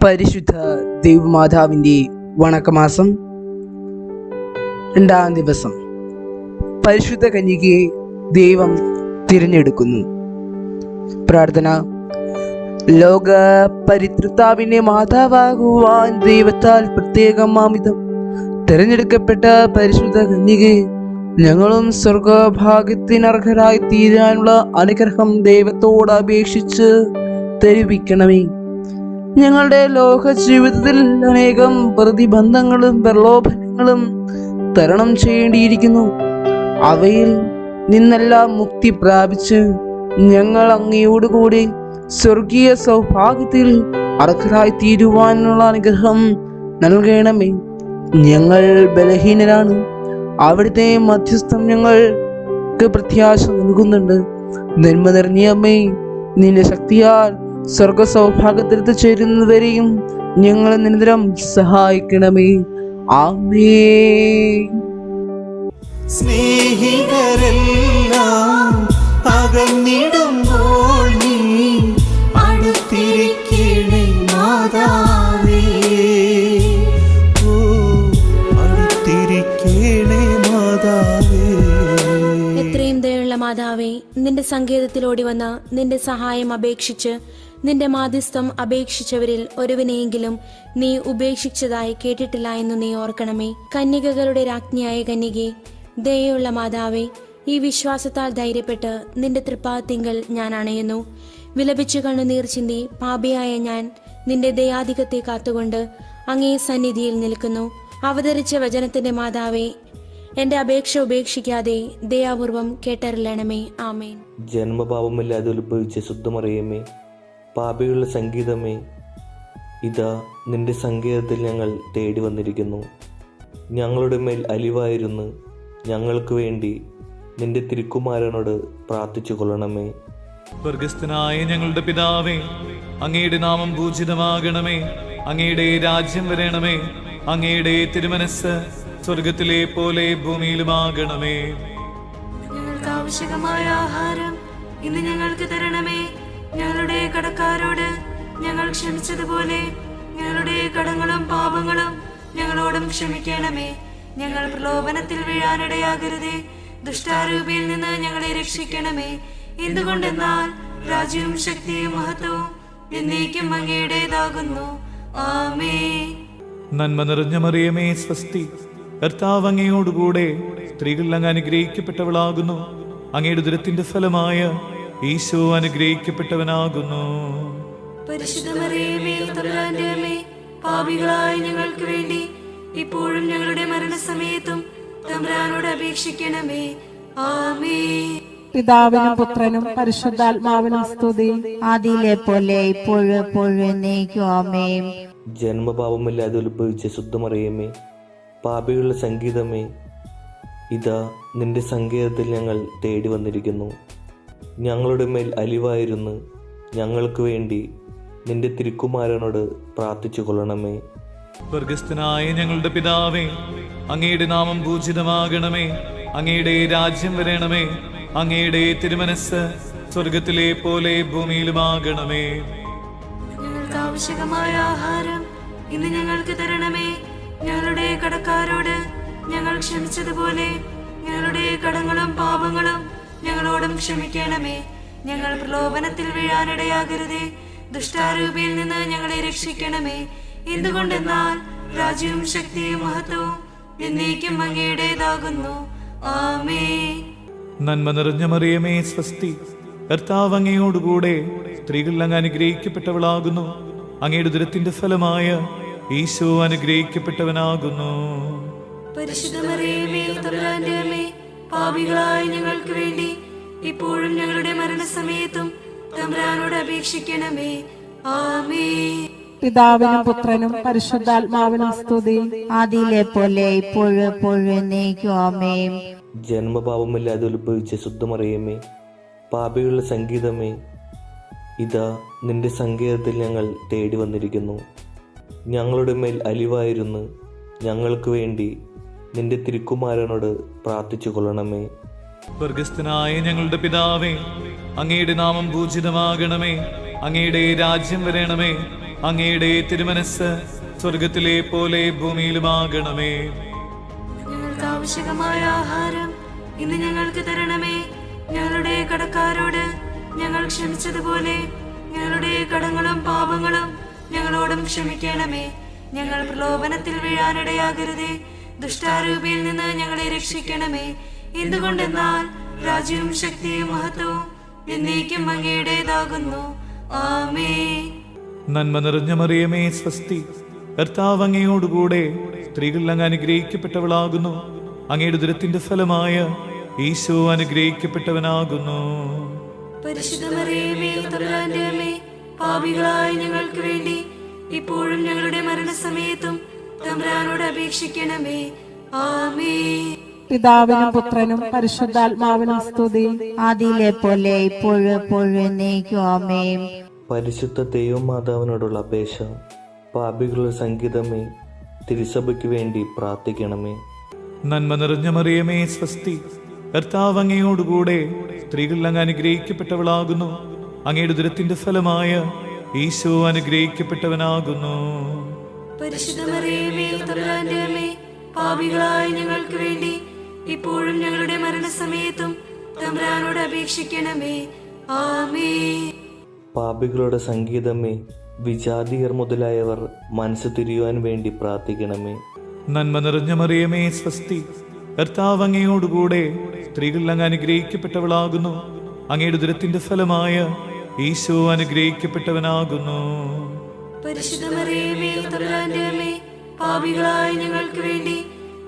പരിശുദ്ധ ദൈവമാതാവിൻ്റെ വണക്കമാസം 2-ാം ദിവസം. പരിശുദ്ധ കന്യകയെ ദൈവം തിരഞ്ഞെടുക്കുന്നു. പ്രാർത്ഥന. ലോക പരിതൃതാവിൻ്റെ മാതാവാകുവാൻ ദൈവത്താൽ പ്രത്യേകമാമിതം തിരഞ്ഞെടുക്കപ്പെട്ട പരിശുദ്ധ കന്യകയെ ഞങ്ങളും സ്വർഗഭാഗ്യത്തിനർഹരായി തീരാനുള്ള അനുഗ്രഹം ദൈവത്തോട് അപേക്ഷിച്ച് തരുവിക്കണമേ. ഞങ്ങളുടെ ലോക ജീവിതത്തിൽ അനേകം പ്രതിബന്ധങ്ങളും പ്രലോഭനങ്ങളും തരണം ചെയ്യേണ്ടിയിരിക്കുന്നു. അവയിൽ നിന്നെല്ലാം മുക്തി പ്രാപിച്ച് ഞങ്ങൾ അങ്ങയോടുകൂടി സ്വർഗീയ സൗഭാഗ്യത്തിൽ അർഹരായി തീരുവാനുള്ള അനുഗ്രഹം നൽകണമേ. ഞങ്ങൾ ബലഹീനരാണ്. അവിടുത്തെ മധ്യസ്ഥം ഞങ്ങൾക്ക് പ്രത്യാശ നൽകുന്നുണ്ട്. നന്മ നിറഞ്ഞ അമ്മേ, നിന്റെ ശക്തിയാൽ സ്വർഗ സൗഭാഗ്യത്തിൽ ചേരുന്നവരെയും ഞങ്ങളെ നിരന്തരം സഹായിക്കണമേ. ആമേൻ. സ്നേഹിതരെല്ലാം അകന്നിടുമ്പോൾ നീ അടുത്തിരിക്കണേ മാതാവേ, അടുത്തിരിക്കണേ മാതാവേ. എത്രയും ദയുള്ള മാതാവേ, നിന്റെ സങ്കേതത്തിലോടി വന്ന നിന്റെ സഹായം അപേക്ഷിച്ച് നിന്റെ മാധ്യസ്ഥം അപേക്ഷിച്ചവരിൽ ഒരുവനെയെങ്കിലും നീ ഉപേക്ഷിച്ചതായി കേട്ടിട്ടില്ല എന്ന് നീ ഓർക്കണമേ. കന്യകകളുടെ രാജ്ഞിയായ കന്യകേ, ദയുള്ള മാതാവേ, ഈ വിശ്വാസത്താൽ ധൈര്യപ്പെട്ട് നിന്റെ തൃപ്പാദത്തിങ്കൽ ഞാൻ അണയുന്നു. വിലപിച്ചു കണ്ണുനീർ ചിന്തി പാപിയായ ഞാൻ നിന്റെ ദയാധികത്തെ കാത്തുകൊണ്ട് അങ്ങേ സന്നിധിയിൽ നിൽക്കുന്നു. അവതരിച്ച വചനത്തിന്റെ മാതാവേ, എന്റെ അപേക്ഷ ഉപേക്ഷിക്കാതെ ദയാപൂർവം കേട്ടറിയണമേ. ആമേൻ. ജന്മപാപമില്ലാതെ ഉത്ഭവിച്ച ശുദ്ധമറിയമേ, പാപിയുള്ള സംഗീതമേ, ഇതാ നിന്റെ സങ്കേതത്തിൽ ഞങ്ങൾ തേടി വന്നിരിക്കുന്നു. ഞങ്ങളുടെ മേൽ അലിവായിരുന്നു ഞങ്ങൾക്ക് വേണ്ടി നിന്റെ തിരുക്കുമാരനോട് പ്രാർത്ഥിച്ചു കൊള്ളണമേ. സ്വർഗസ്ഥനായ ഞങ്ങളുടെ പിതാവേ, അങ്ങയുടെ നാമം പൂജിതമാകണമേ. അങ്ങയുടെ രാജ്യം വരണമേ. അങ്ങയുടെ തിരുമനസ് സ്വർഗത്തിലെ പോലെ ഭൂമിയിലുമാകണമേ. ഞങ്ങൾക്ക് ആവശ്യമായ ആഹാരം ഇന്ന് ഞങ്ങൾക്ക് തരണമേ. ഞങ്ങളുടെ കടക്കാരോട് ഞങ്ങൾ ക്ഷമിച്ചതുപോലെ ഞങ്ങളുടെ കടങ്ങളും പാപങ്ങളും ഞങ്ങളോടും ക്ഷമിക്കണമേ. ഞങ്ങൾ പ്രലോഭനത്തിൽ വീഴാനിടയാകരുതേ. ദുഷ്ടാരൂപിയിൽ നിന്ന് ഞങ്ങളെ രക്ഷിക്കണമേ. എന്തുകൊണ്ടെന്നാൽ രാജ്യവും ശക്തിയും മഹത്വവും എന്നേക്കും അങ്ങയുടേതാകുന്നു. ആമേൻ. നന്മ നിറഞ്ഞ മറിയമേ, സ്വസ്തി. കർത്താവ് അങ്ങയോടുകൂടെ സ്ത്രീകൾ അങ്ങ് അനുഗ്രഹിക്കപ്പെട്ടവളാകുന്നു. അങ്ങയുടെ ഉദരത്തിന്റെ ഫലമായ ഈശോ അനുഗ്രഹിക്കപ്പെട്ടവനാകുന്നു. പരിശുദ്ധ മറിയമേ, തമ്പുരാന്റെ അമ്മേ, പാപികളായ ഞങ്ങൾക്ക് വേണ്ടി ഇപ്പോഴും ഞങ്ങളുടെ മരണസമയത്തും തമ്പുരാനോട് അപേക്ഷിക്കണമേ. ആമേൻ. പിതാവിനും പുത്രനും പരിശുദ്ധാത്മാവിനും സ്തുതി, ആദിയിലെ പോലെ ഇപ്പോഴും എപ്പോഴും എന്നേക്കും. ആമേൻ. ജന്മപാപമില്ലാതെ ഉത്ഭവിച്ച ശുദ്ധമറിയമേ, പാപിയുള്ള സംഗീതമേ, ഇതാ നിന്റെ സങ്കേതത്തിൽ ഞങ്ങൾ തേടി വന്നിരിക്കുന്നു. ഞങ്ങളുടെ മേൽ അലിവായിരുന്നു ഞങ്ങൾക്ക് വേണ്ടി നിന്റെ തിരുക്കുമാരനോട് പ്രാർത്ഥിച്ചു കൊള്ളണമേ. സ്വർഗസ്ഥനായ ഞങ്ങളുടെ പിതാവേ, അങ്ങയുടെ നാമം പൂജിതമാകണമേ. അങ്ങയുടെ രാജ്യം വരണമേ. അങ്ങയുടെ തിരുമനസ് സ്വർഗത്തിലെ പോലെ ഭൂമിയിലുമാകണമേ. ഞങ്ങൾക്ക് ആവശ്യമായ ആഹാരം ഇന്ന് ഞങ്ങൾക്ക് തരണമേ. ഞങ്ങളുടെ കടക്കാരോട് ഞങ്ങൾ ക്ഷമിച്ചതുപോലെ ഞങ്ങളുടെ കടങ്ങളും പാപങ്ങളും ഞങ്ങളോടും ക്ഷമിക്കണമേ. ഞങ്ങൾ പ്രലോഭനത്തിൽ വീഴാനിടയാകരുതേ. ദുഷ്ടാരൂപിയിൽ നിന്ന് ഞങ്ങളെ രക്ഷിക്കണമേ. എന്തുകൊണ്ടെന്നാൽ രാജ്യവും ശക്തിയും മഹത്വവും എന്നേക്കും അങ്ങയുടേതാകുന്നു. ആമേൻ. നന്മ നിറഞ്ഞ മറിയമേ, സ്വസ്തി. കർത്താവ് അങ്ങയോടുകൂടെ സ്ത്രീകൾ അങ്ങ് അനുഗ്രഹിക്കപ്പെട്ടവളാകുന്നു. അങ്ങയുടെ ഉദരത്തിന്റെ ഫലമായ ഈശോ അനുഗ്രഹിക്കപ്പെട്ടവനാകുന്നു. പരിശുദ്ധ മറിയമേ, തമ്പുരാന്റെ അമ്മേ, പാപികളായ ഞങ്ങൾക്ക് വേണ്ടി ഇപ്പോഴും ഞങ്ങളുടെ മരണസമയത്തും തമ്പുരാനോട് അപേക്ഷിക്കണമേ. ആമേൻ. പിതാവിനും പുത്രനും പരിശുദ്ധാത്മാവിനും സ്തുതി, ആദിയിലെ പോലെ ഇപ്പോഴും എപ്പോഴും എന്നേക്കും. ആമേൻ. ജന്മപാപമില്ലാതെ ഉത്ഭവിച്ച ശുദ്ധമറിയമേ, പാപിയുള്ള സംഗീതമേ, ഇതാ നിന്റെ സങ്കേതത്തിൽ ഞങ്ങൾ തേടി വന്നിരിക്കുന്നു. ഞങ്ങളുടെ മേൽ അലിവായിരുന്നു ഞങ്ങൾക്ക് വേണ്ടി നിന്റെ തിരുക്കുമാരനോട് പ്രാർത്ഥിച്ചു കൊള്ളണമേ. സ്വർഗസ്ഥനായ ഞങ്ങളുടെ പിതാവേ, അങ്ങയുടെ നാമം പൂജിതമാകണമേ. അങ്ങയുടെ രാജ്യം വരണമേ. അങ്ങയുടെ തിരുമനസ് സ്വർഗത്തിലെ പോലെ ഭൂമിയിലുമാകണമേ. ഞങ്ങൾക്ക് ആവശ്യമായ ആഹാരം ഇന്ന് ഞങ്ങൾക്ക് തരണമേ. ഞങ്ങളുടെ കടക്കാരോട് ഞങ്ങൾ ക്ഷമിച്ചതുപോലെ ഞങ്ങളുടെ കടങ്ങളും പാപങ്ങളും ഞങ്ങളോടും ക്ഷമിക്കണമേ. ഞങ്ങൾ പ്രലോഭനത്തിൽ വീഴാനിടയാകരുതേ, ദുഷ്ടാരൂപിയിൽ നിന്ന് ഞങ്ങളെ രക്ഷിക്കണമേ. എന്തുകൊണ്ടെന്നാൽ രാജ്യവും ശക്തിയും മഹത്വവും എന്നേക്കും അങ്ങയുടേതാകുന്നു. ആമേൻ. നന്മ നിറഞ്ഞ മറിയമേ സ്വസ്തി, കർത്താവ് അങ്ങയോടുകൂടെ സ്ത്രീകൾ അങ്ങ് അനുഗ്രഹിക്കപ്പെട്ടവളാകുന്നു. അങ്ങയുടെ ഉദരത്തിന്റെ ഫലമായ ഈശോ അനുഗ്രഹിക്കപ്പെട്ടവനാകുന്നു. പരിശുദ്ധ മറിയമേ, തമ്പുരാന്റെ അമ്മേ, പാപികളായ ഞങ്ങൾക്ക് വേണ്ടി ഇപ്പോഴും ഞങ്ങളുടെ മരണസമയത്തും തമ്പുരാനോട് അപേക്ഷിക്കണമേ. ആമേൻ. പിതാവിനും പുത്രനും പരിശുദ്ധാത്മാവിനും സ്തുതി. അതിലെ പോലെ ഇപ്പോഴും എപ്പോഴും എന്നേക്കും ആമേൻ. പരിശുദ്ധ ദൈവമാതാവിനോടുള്ള അപേക്ഷ. പാപികളുടെ സംഗീതമേ, തിരുസഭയ്ക്ക് വേണ്ടി പ്രാർത്ഥിക്കണമേ. നന്മ നിറഞ്ഞ മറിയമേ സ്വസ്തി, കർത്താവ് അങ്ങയോടുകൂടെ സ്ത്രീകൾ അങ്ങ് അനുഗ്രഹിക്കപ്പെട്ടവളാകുന്നു. അങ്ങയുടെ ഉദരത്തിന്റെ ഫലമായ ഈശോ അനുഗ്രഹിക്കപ്പെട്ടവനാകുന്നു. പരിശുദ്ധ മറിയമേ, തമ്പുരാന്റെ അമ്മേ, പാപികളായ ഞങ്ങൾക്ക് വേണ്ടി ഇപ്പോഴും ഞങ്ങളുടെ മരണസമയത്തും തമ്പുരാനോട് അപേക്ഷിക്കണമേ. ആമേൻ. പാപികളുടെ സംഗീതമേ, വിജാതിയർ മുതലായവർ മനസ്സ് തിരിയുവാൻ വേണ്ടി പ്രാർത്ഥിക്കണമേ. നന്മ നിറഞ്ഞ മറിയമേ സ്വസ്തി, കർത്താവ് അങ്ങയോടുകൂടെ സ്ത്രീകൾ അങ്ങ് അനുഗ്രഹിക്കപ്പെട്ടവളാകുന്നു. അങ്ങയുടെ ഉദരത്തിന്റെ ഫലമായ ഈശോ അനുഗ്രഹിക്കപ്പെട്ടവനാകുന്നു. പരിശുദ്ധ മറിയമേ, തമ്പുരാന്റെ അമ്മേ, പാപികളായ ഞങ്ങൾക്ക് വേണ്ടി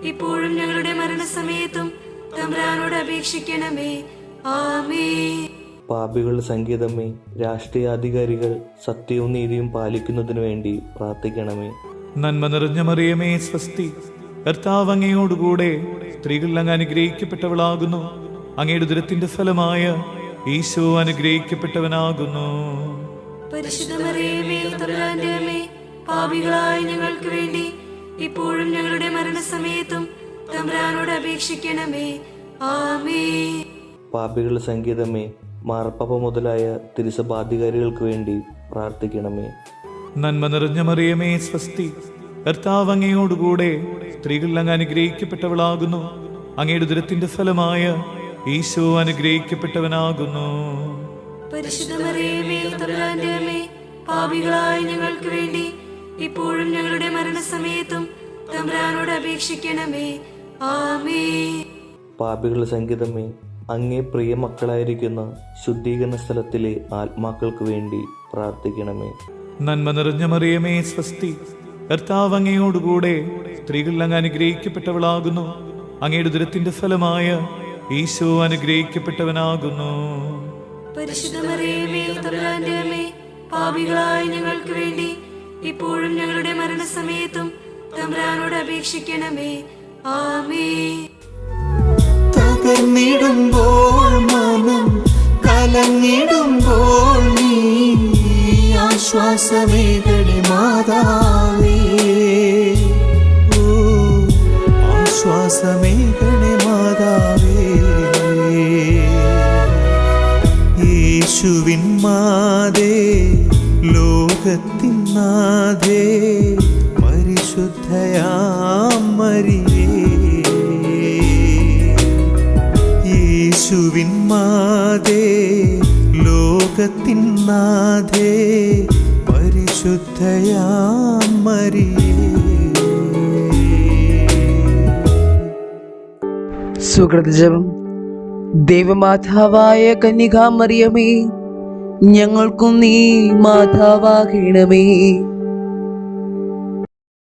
ഇപ്പോഴും ഞങ്ങളുടെ മരണസമയത്തും തമ്പുരാനോട് അപേക്ഷിക്കണമേ. ആമേൻ. പാപികളുടെ സംഗീതമേ, രാഷ്ട്രീയാധികാരികൾ സത്യവും നീതിയും പാലിക്കുന്നതിനു വേണ്ടി പ്രാർത്ഥിക്കണമേ. നന്മ നിറഞ്ഞ മറിയമേ സ്വസ്തി, കർത്താവ് അങ്ങയോടുകൂടെ സ്ത്രീകൾ അങ്ങ് അനുഗ്രഹിക്കപ്പെട്ടവളാകുന്നു. അങ്ങയുടെ ഉദരത്തിന്റെ ഫലമായ ഈശോ അനുഗ്രഹിക്കപ്പെട്ടവനാകുന്നു. പരിശുദ്ധ മറിയമേ, തമ്പുരാന്റെ അമ്മേ, പാപികളായ ഞങ്ങൾക്ക് വേണ്ടി ഇപ്പോഴും ഞങ്ങളുടെ മരണസമയത്തും തമ്പുരാനോട് അപേക്ഷിക്കണമേ. ആമേൻ. പാപികളുടെ സംഗീതമേ, മാർപ്പാപ്പ മുതലായ തിരുസഭാധികാരികൾക്ക് വേണ്ടി പ്രാർത്ഥിക്കണമേ. നന്മ നിറഞ്ഞ മറിയമേ സ്വസ്തി, കർത്താവ് അങ്ങയോടുകൂടെ സ്ത്രീകൾ അങ്ങ് അനുഗ്രഹിക്കപ്പെട്ടവളാകുന്നു. അങ്ങയുടെ ഉദരത്തിന്റെ ഫലമായ ഈശോ അനുഗ്രഹിക്കപ്പെട്ടവനാകുന്നു. പരിശുദ്ധ മറിയമേ, തമ്പുരാന്റെ അമ്മേ, പാപികളായ ഞങ്ങൾക്ക് വേണ്ടി ഇപ്പോഴും ഞങ്ങളുടെ മരണസമയത്തും തമ്പുരാനോട് അപേക്ഷിക്കണമേ. ആമേൻ. പാപികളുടെ സംഗീതമേ, അങ്ങേ പ്രിയ മക്കളായിരിക്കുന്ന ശുദ്ധീകരണ സ്ഥലത്തിലെ ആത്മാക്കൾക്ക് വേണ്ടി പ്രാർത്ഥിക്കണമേ. നന്മ നിറഞ്ഞ മറിയമേ സ്വസ്തി, കർത്താവ് അങ്ങയോടുകൂടെ സ്ത്രീകൾ അങ്ങ് അനുഗ്രഹിക്കപ്പെട്ടവളാകുന്നു. അങ്ങയുടെ ഉദരത്തിന്റെ ഫലമായ ഈശോ അനുഗ്രഹിക്കപ്പെട്ടവനാകുന്നു. പരിശുദ്ധ മറിയമേ, തമ്പുരാന്റെ അമ്മേ, പാപികളായ ഞങ്ങൾക്ക് വേണ്ടി ഇപ്പോഴും ഞങ്ങളുടെ മരണസമയത്തും തമ്പുരാനോട് അപേക്ഷിക്കണമേ. ആമേൻ. തകർന്നിടുമ്പോൾ മനം കലങ്ങിടുമ്പോൾ നീ ആശ്വാസമേകണേ മാതാവേ. ഓ ആശ്വാസമേകണേ മാതാവേ. യേശുവിൻ മാതേ, ലോകത്തിൻ നാഥേ, പരിശുദ്ധയാം മരിയേ. യേശുവിൻ മാതേ, ലോകത്തിൻ നാഥേ, പരിശുദ്ധയാം മരിയേ. സുകൃതജപം. ദൈവമാതാവായ കന്യകാമറിയമേ, ഞങ്ങൾക്കും നീ മാതാവാകണമേ.